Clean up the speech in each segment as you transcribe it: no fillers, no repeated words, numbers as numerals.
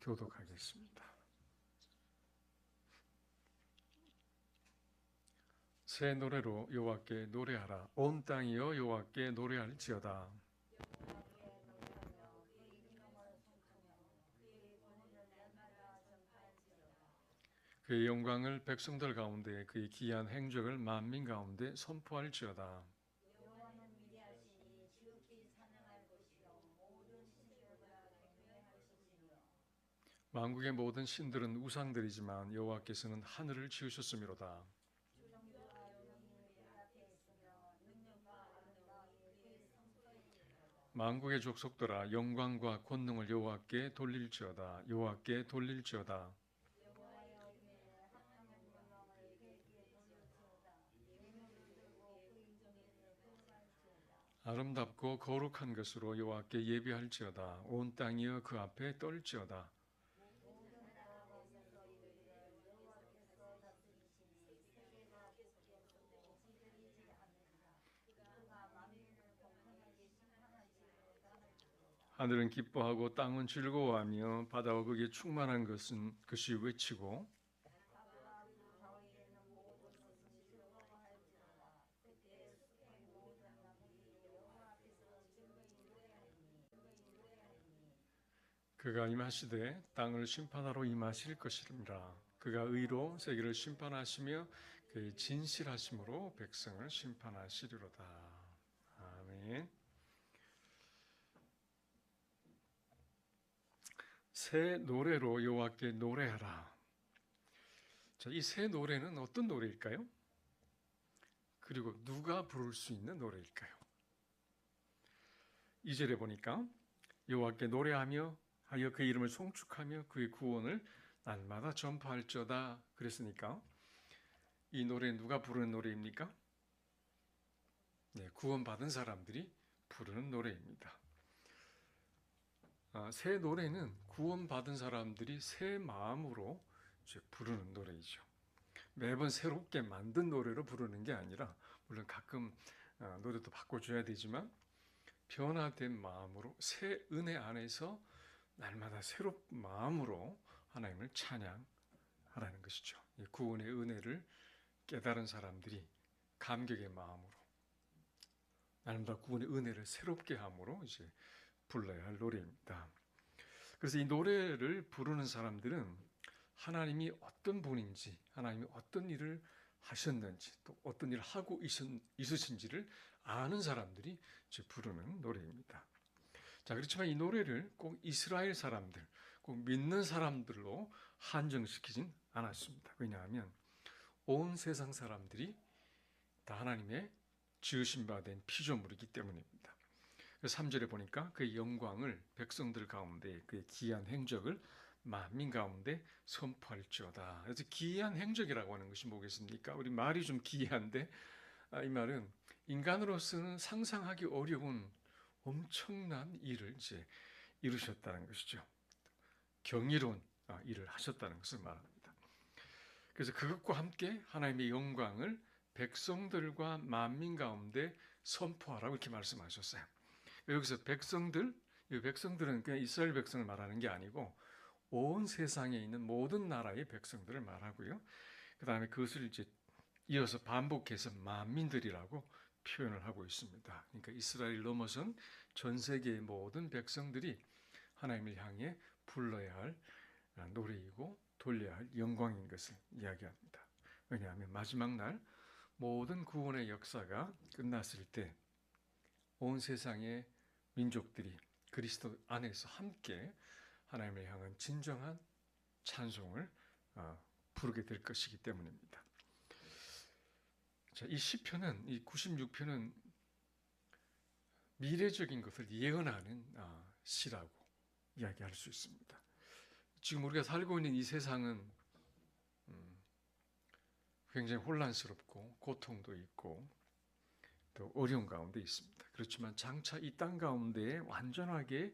교독하겠습니다. 새 노래로 여호와께 노래하라. 온 땅이여 여호와께 노래할지어다. 그의 영광을 백성들 가운데 그의 기이한 행적을 만민 가운데 선포할지어다. 만국의 모든 신들은 우상들이지만 여호와께서는 하늘을 지으셨음이로다. 만국의 족속들아 영광과 권능을 여호와께 돌릴지어다. 여호와께 돌릴지어다. 아름답고 거룩한 것으로 여호와께 예배할지어다. 온 땅이여 그 앞에 떨지어다. 하늘은 기뻐하고 땅은 즐거워하며 바다와 거기에 충만한 것이 외치고 그가 임하시되 땅을 심판하러 임하실 것이니라. 그가 의로 세계를 심판하시며 그의 진실하심으로 백성을 심판하시리로다. 아멘. 새 노래로 여호와께 노래하라. 자, 이 새 노래는 어떤 노래일까요? 그리고 누가 부를 수 있는 노래일까요? 2절에 보니까 여호와께 노래하며 하여 그의 이름을 송축하며 그의 구원을 날마다 전파할지어다 그랬으니까 이 노래는 누가 부르는 노래입니까? 네, 구원받은 사람들이 부르는 노래입니다. 새 노래는 구원받은 사람들이 새 마음으로 부르는 노래이죠. 매번 새롭게 만든 노래로 부르는 게 아니라 물론 가끔 노래도 바꿔줘야 되지만 변화된 마음으로 새 은혜 안에서 날마다 새로운 마음으로 하나님을 찬양하라는 것이죠. 구원의 은혜를 깨달은 사람들이 감격의 마음으로 날마다 구원의 은혜를 새롭게 함으로 이제 불러야 할 노래입니다. 그래서 이 노래를 부르는 사람들은 하나님이 어떤 분인지, 하나님이 어떤 일을 하셨는지, 또 어떤 일을 하고 있으신지를 아는 사람들이 이제 부르는 노래입니다. 자, 그렇지만 이 노래를 꼭 이스라엘 사람들, 꼭 믿는 사람들로 한정시키진 않았습니다. 왜냐하면 온 세상 사람들이 다 하나님의 지으신 바 된 피조물이기 때문입니다. 3절에 보니까 그의 영광을 백성들 가운데 그의 기이한 행적을 만민 가운데 선포할지어다. 그래서 기이한 행적이라고 하는 것이 뭐겠습니까? 우리 말이 좀 기이한데 이 말은 인간으로서는 상상하기 어려운 엄청난 일을 이제 이루셨다는 것이죠. 경이로운 일을 하셨다는 것을 말합니다. 그래서 그것과 함께 하나님의 영광을 백성들과 만민 가운데 선포하라고 이렇게 말씀하셨어요. 여기서 백성들은 그냥 이스라엘 백성을 말하는 게 아니고 온 세상에 있는 모든 나라의 백성들을 말하고요. 그 다음에 그것을 이제 이어서 반복해서 만민들이라고 표현을 하고 있습니다. 그러니까 이스라엘 넘어선 전 세계의 모든 백성들이 하나님을 향해 불러야 할 노래이고 돌려야 할 영광인 것을 이야기합니다. 왜냐하면 마지막 날 모든 구원의 역사가 끝났을 때 온 세상의 민족들이 그리스도 안에서 함께 하나님을 향한 진정한 찬송을 부르게 될 것이기 때문입니다. 자, 이 시편은, 이 96편은 미래적인 것을 예언하는 시라고 이야기할 수 있습니다. 지금 우리가 살고 있는 이 세상은 굉장히 혼란스럽고 고통도 있고 또 어려운 가운데 있습니다. 그렇지만 장차 이 땅 가운데 완전하게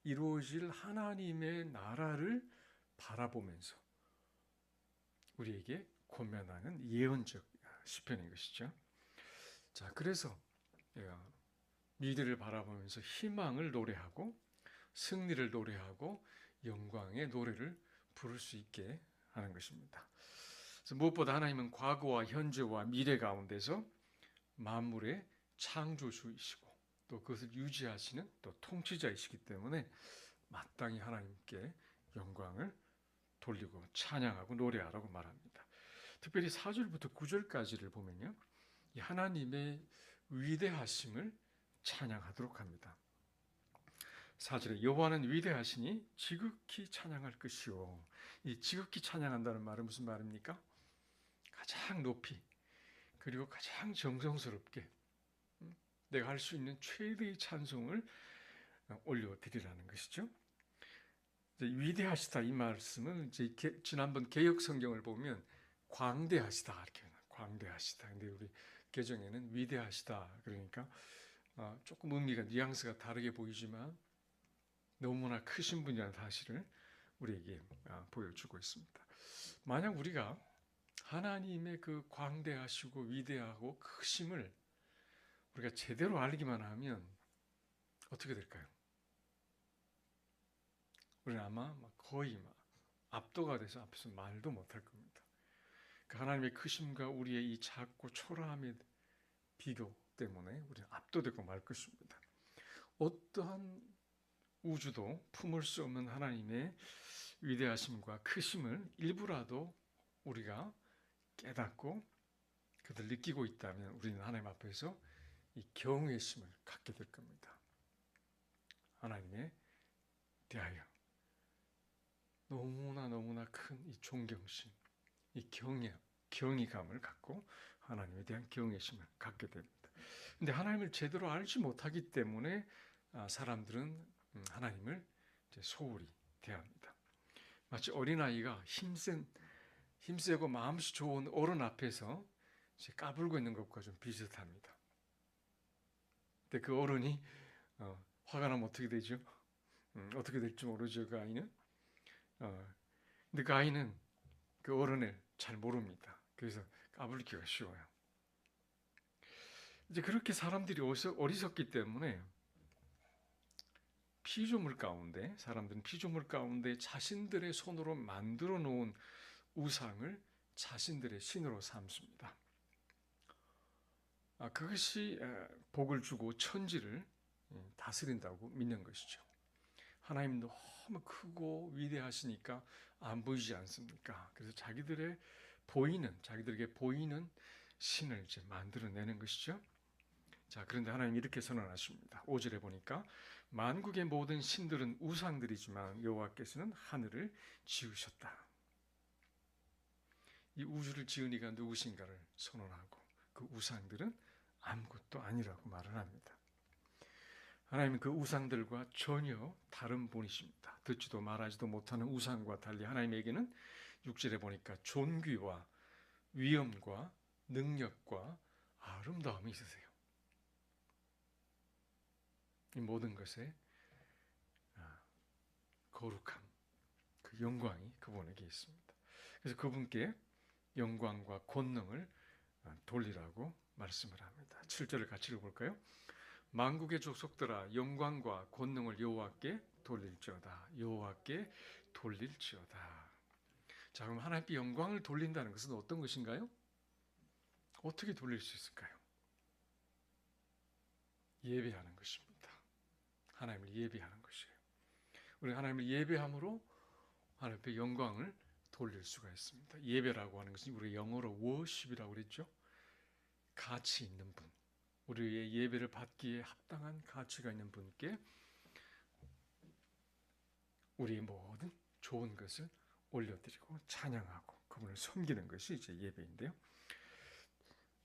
이루어질 하나님의 나라를 바라보면서 우리에게 권면하는 예언적 시편인 것이죠. 자, 그래서 미래를 바라보면서 희망을 노래하고 승리를 노래하고 영광의 노래를 부를 수 있게 하는 것입니다. 그래서 무엇보다 하나님은 과거와 현재와 미래 가운데서 만물의 창조주이시고 또 그것을 유지하시는 또 통치자이시기 때문에 마땅히 하나님께 영광을 돌리고 찬양하고 노래하라고 말합니다. 특별히 4절부터 9절까지를 보면요, 이 하나님의 위대하심을 찬양하도록 합니다. 4절에 여호와는 위대하시니 지극히 찬양할 것이요. 이 지극히 찬양한다는 말은 무슨 말입니까? 가장 높이 그리고 가장 정성스럽게 내가 할 수 있는 최대의 찬송을 올려드리라는 것이죠. 위대하시다 이 말씀은 이제 지난번 개역 성경을 보면 광대하시다 이렇게 광대하시다. 근데 우리 개정에는 위대하시다. 그러니까 조금 의미가 뉘앙스가 다르게 보이지만 너무나 크신 분이라는 사실을 우리에게 보여주고 있습니다. 만약 우리가 하나님의 그 광대하시고 위대하고 크심을 우리가 제대로 알기만 하면 어떻게 될까요? 우리는 아마 거의 압도가 돼서 앞에서 말도 못할 겁니다. 그 하나님의 크심과 우리의 이 작고 초라함의 비교 때문에 우리는 압도되고 말 것입니다. 어떠한 우주도 품을 수 없는 하나님의 위대하심과 크심을 일부라도 우리가 깨닫고 그들 느끼고 있다면 우리는 하나님 앞에서 이 경외의 심을 갖게 될 겁니다. 하나님에 대하여 너무나 큰 이 존경심, 이 경외감을 갖고 하나님에 대한 경외심을 갖게 됩니다. 근데 하나님을 제대로 알지 못하기 때문에 사람들은 하나님을 소홀히 대합니다. 마치 어린아이가 힘세고 마음씨 좋은 어른 앞에서 까불고 있는 것과 좀 비슷합니다. 근데 그 어른이 화가 나면 어떻게 되죠? 어떻게 될지 모르죠, 그 아이는. 근데 그 아이는 그 어른을 잘 모릅니다. 그래서 까불기가 쉬워요. 이제 그렇게 사람들이 어리석기 때문에 사람들은 피조물 가운데 자신들의 손으로 만들어 놓은 우상을 자신들의 신으로 삼습니다. 그것이 복을 주고 천지를 다스린다고 믿는 것이죠. 하나님 너무 크고 위대하시니까 안 보이지 않습니까? 그래서 자기들에게 보이는 신을 이제 만들어내는 것이죠. 자, 그런데 하나님 이렇게 선언하십니다. 5절에 보니까 만국의 모든 신들은 우상들이지만 여호와께서는 하늘을 지으셨다. 이 우주를 지은 이가 누구신가를 선언하고 그 우상들은 아무것도 아니라고 말을 합니다. 하나님은 그 우상들과 전혀 다른 분이십니다. 듣지도 말하지도 못하는 우상과 달리 하나님에게는 6절에 보니까 존귀와 위엄과 능력과 아름다움이 있으세요. 이 모든 것에 거룩함, 그 영광이 그분에게 있습니다. 그래서 그분께 영광과 권능을 돌리라고 말씀을 합니다. 7절을 같이 읽어볼까요? 만국의 족속들아 영광과 권능을 여호와께 돌릴지어다. 여호와께 돌릴지어다. 자, 그럼 하나님께 영광을 돌린다는 것은 어떤 것인가요? 어떻게 돌릴 수 있을까요? 예배하는 것입니다. 하나님을 예배하는 것이에요. 우리 하나님을 예배함으로 하나님께 영광을 돌릴 수가 있습니다. 예배라고 하는 것은 우리 영어로 worship이라고 그랬죠. 가치 있는 분, 우리의 예배를 받기에 합당한 가치가 있는 분께 우리의 모든 좋은 것을 올려드리고 찬양하고 그분을 섬기는 것이 이제 예배인데요.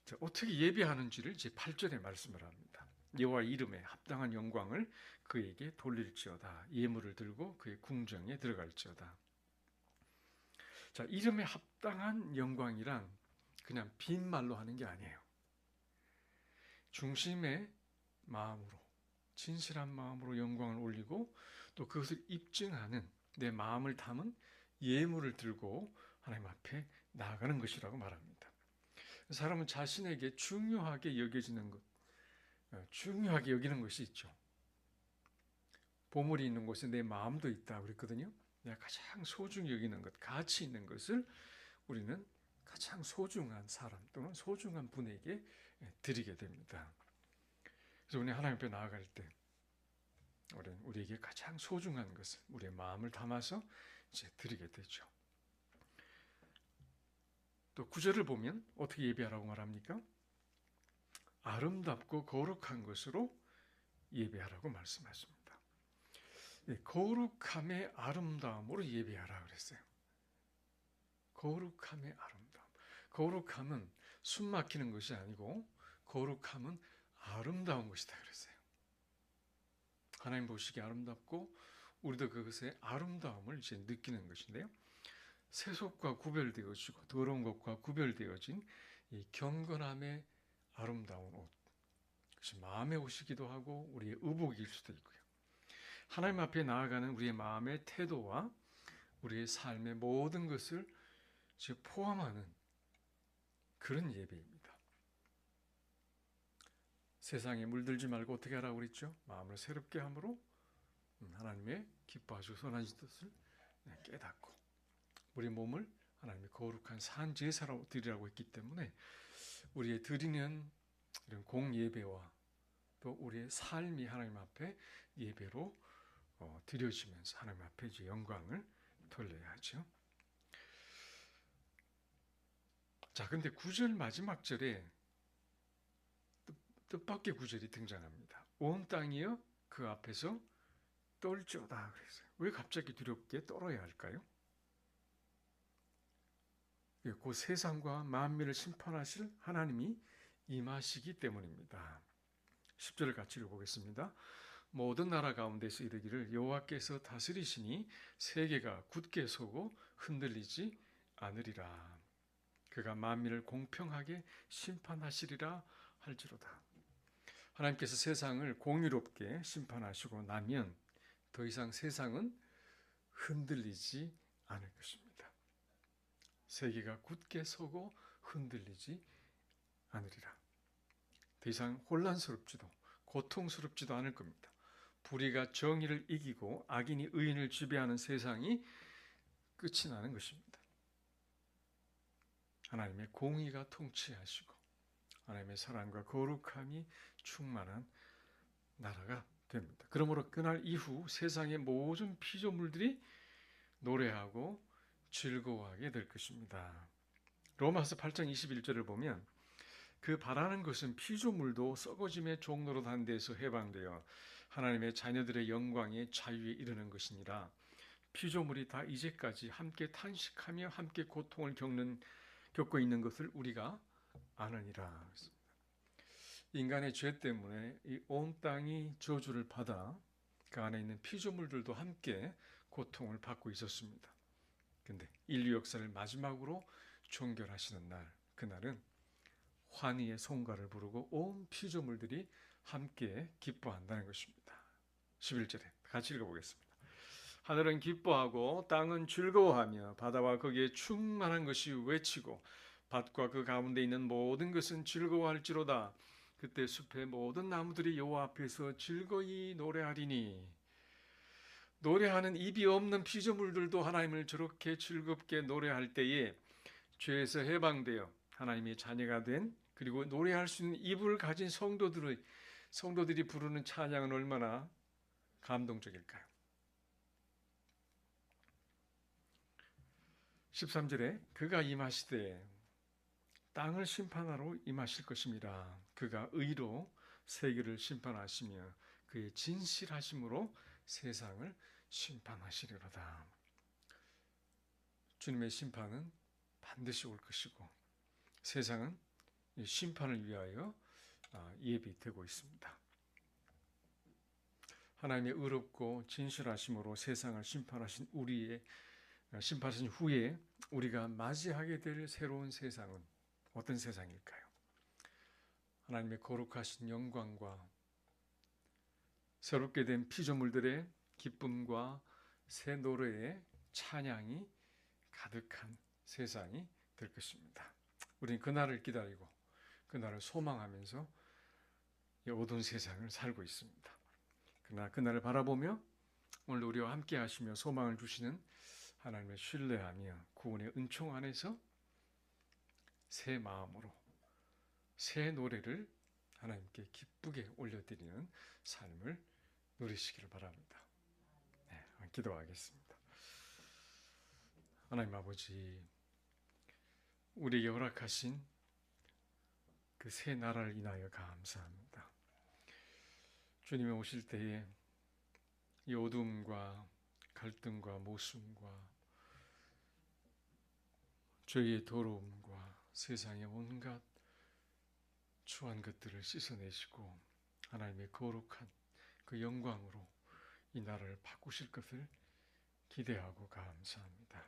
자, 어떻게 예배하는지를 이제 8절에 말씀을 합니다. 여호와 이름에 합당한 영광을 그에게 돌릴지어다. 예물을 들고 그의 궁정에 들어갈지어다. 자, 이름에 합당한 영광이란 그냥 빈말로 하는 게 아니에요. 중심의 마음으로, 진실한 마음으로 영광을 올리고 또 그것을 입증하는 내 마음을 담은 예물을 들고 하나님 앞에 나아가는 것이라고 말합니다. 사람은 자신에게 중요하게 여겨지는 것, 중요하게 여기는 것이 있죠. 보물이 있는 곳에 내 마음도 있다 그랬거든요. 내가 가장 소중히 여기는 것, 가치 있는 것을 우리는 가장 소중한 사람 또는 소중한 분에게 드리게 됩니다. 그래서 우리 하나님 앞에 나아갈 때 우리에게 가장 소중한 것을 우리의 마음을 담아서 이제 드리게 되죠. 또 9절을 보면 어떻게 예배하라고 말합니까? 아름답고 거룩한 것으로 예배하라고 말씀하십니다. 거룩함의 아름다움으로 예배하라 그랬어요. 거룩함의 아름다움. 거룩함은 숨 막히는 것이 아니고 거룩함은 아름다운 것이다 그랬어요. 하나님 보시기에 아름답고 우리도 그것의 아름다움을 이제 느끼는 것인데요. 세속과 구별되어지고 더러운 것과 구별되어진 이 경건함의 아름다운 옷. 그것이 마음의 옷이기도 하고 우리의 의복일 수도 있고요. 하나님 앞에 나아가는 우리의 마음의 태도와 우리의 삶의 모든 것을 포함하는 그런 예배입니다. 세상에 물들지 말고 어떻게 하라고 그랬죠? 마음을 새롭게 함으로 하나님의 기뻐하시고 선하신 뜻을 깨닫고 우리 몸을 하나님의 거룩한 산 제사로 드리라고 했기 때문에 우리의 드리는 이런 공예배와 또 우리의 삶이 하나님 앞에 예배로 드려지면서 하나님 앞에 이제 영광을 돌려야 하죠. 자, 근데 9절 마지막 절에 뜻밖의 구절이 등장합니다. 온 땅이여 그 앞에서 떨지어다 그랬어요. 왜 갑자기 두렵게 떨어야 할까요? 그 세상과 만민을 심판하실 하나님이 임하시기 때문입니다. 10절을 같이 읽어보겠습니다. 모든 나라 가운데서 이르기를 여호와께서 다스리시니 세계가 굳게 서고 흔들리지 않으리라. 그가 만민을 공평하게 심판하시리라 할지로다. 하나님께서 세상을 공의롭게 심판하시고 나면 더 이상 세상은 흔들리지 않을 것입니다. 세계가 굳게 서고 흔들리지 않으리라. 더 이상 혼란스럽지도 고통스럽지도 않을 겁니다. 불의가 정의를 이기고 악인이 의인을 지배하는 세상이 끝이 나는 것입니다. 하나님의 공의가 통치하시고 하나님의 사랑과 거룩함이 충만한 나라가 됩니다. 그러므로 그날 이후 세상의 모든 피조물들이 노래하고 즐거워하게 될 것입니다. 로마서 8장 21절을 보면 그 바라는 것은 피조물도 썩어짐의 종로로 단 데서 해방되어 하나님의 자녀들의 영광의 자유에 이르는 것이니라. 피조물이 다 이제까지 함께 탄식하며 함께 고통을 겪고 있는 것을 우리가 아느니라. 인간의 죄 때문에 이 온 땅이 저주를 받아 그 안에 있는 피조물들도 함께 고통을 받고 있었습니다. 근데 인류 역사를 마지막으로 종결하시는 날, 그날은 환희의 성가를 부르고 온 피조물들이 함께 기뻐한다는 것입니다. 11절에 같이 읽어보겠습니다. 하늘은 기뻐하고 땅은 즐거워하며 바다와 거기에 충만한 것이 외치고 밭과 그 가운데 있는 모든 것은 즐거워할지로다. 그때 숲의 모든 나무들이 여호와 앞에서 즐거이 노래하리니. 노래하는 입이 없는 피조물들도 하나님을 저렇게 즐겁게 노래할 때에 죄에서 해방되어 하나님의 자녀가 된 그리고 노래할 수 있는 입을 가진 성도들이 부르는 찬양은 얼마나 감동적일까요? 13절에 그가 임하시되 땅을 심판하러 임하실 것입니다. 그가 의로 세계를 심판하시며 그의 진실하심으로 세상을 심판하시리로다. 주님의 심판은 반드시 올 것이고 세상은 심판을 위하여 예비되고 있습니다. 하나님의 의롭고 진실하심으로 세상을 심판하신 후에 우리가 맞이하게 될 새로운 세상은 어떤 세상일까요? 하나님의 거룩하신 영광과 새롭게 된 피조물들의 기쁨과 새 노래의 찬양이 가득한 세상이 될 것입니다. 우리는 그날을 기다리고 그날을 소망하면서 이 어두운 세상을 살고 있습니다. 그러나 그날을 바라보며 오늘 우리와 함께 하시며 소망을 주시는 하나님을 신뢰하며 구원의 은총 안에서 새 마음으로 새 노래를 하나님께 기쁘게 올려드리는 삶을 누리시기를 바랍니다. 네, 기도하겠습니다. 하나님 아버지, 우리에게 허락하신 그 새 나라를 인하여 감사합니다. 주님이 오실 때에 이 어둠과 갈등과 모순과 죄의 더러움과 세상의 온갖 추한 것들을 씻어내시고 하나님의 거룩한 그 영광으로 이 나라를 바꾸실 것을 기대하고 감사합니다.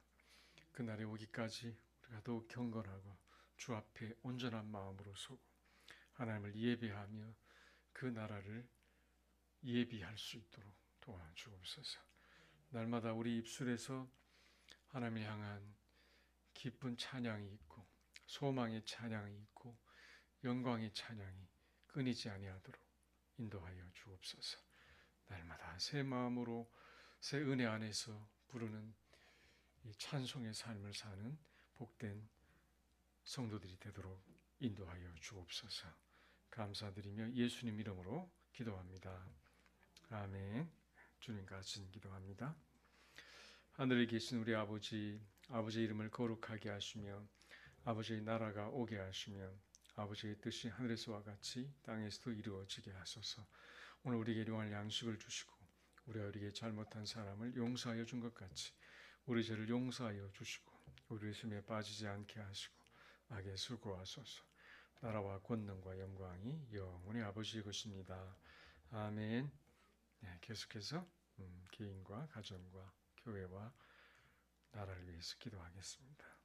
그날에 오기까지 우리가 더욱 경건하고 주 앞에 온전한 마음으로 서고 하나님을 예배하며 그 나라를 예비할 수 있도록 도와주옵소서. 날마다 우리 입술에서 하나님을 향한 기쁜 찬양이 있고 소망의 찬양이 있고 영광의 찬양이 끊이지 아니하도록 인도하여 주옵소서. 날마다 새 마음으로 새 은혜 안에서 부르는 이 찬송의 삶을 사는 복된 성도들이 되도록 인도하여 주옵소서. 감사드리며 예수님 이름으로 기도합니다. 아멘. 주님 같이 기도합니다. 하늘에 계신 우리 아버지, 아버지의 이름을 거룩하게 하시며 아버지의 나라가 오게 하시며 아버지의 뜻이 하늘에서와 같이 땅에서도 이루어지게 하소서. 오늘 우리에게 일용할 양식을 주시고 우리가 우리에게 잘못한 사람을 용서하여 준 것 같이 우리 죄를 용서하여 주시고 우리의 심에 빠지지 않게 하시고 악에 수고하소서. 나라와 권능과 영광이 영원히 아버지의 것입니다. 아멘. 네, 계속해서 개인과 가정과 교회와 나라를 위해서 기도하겠습니다.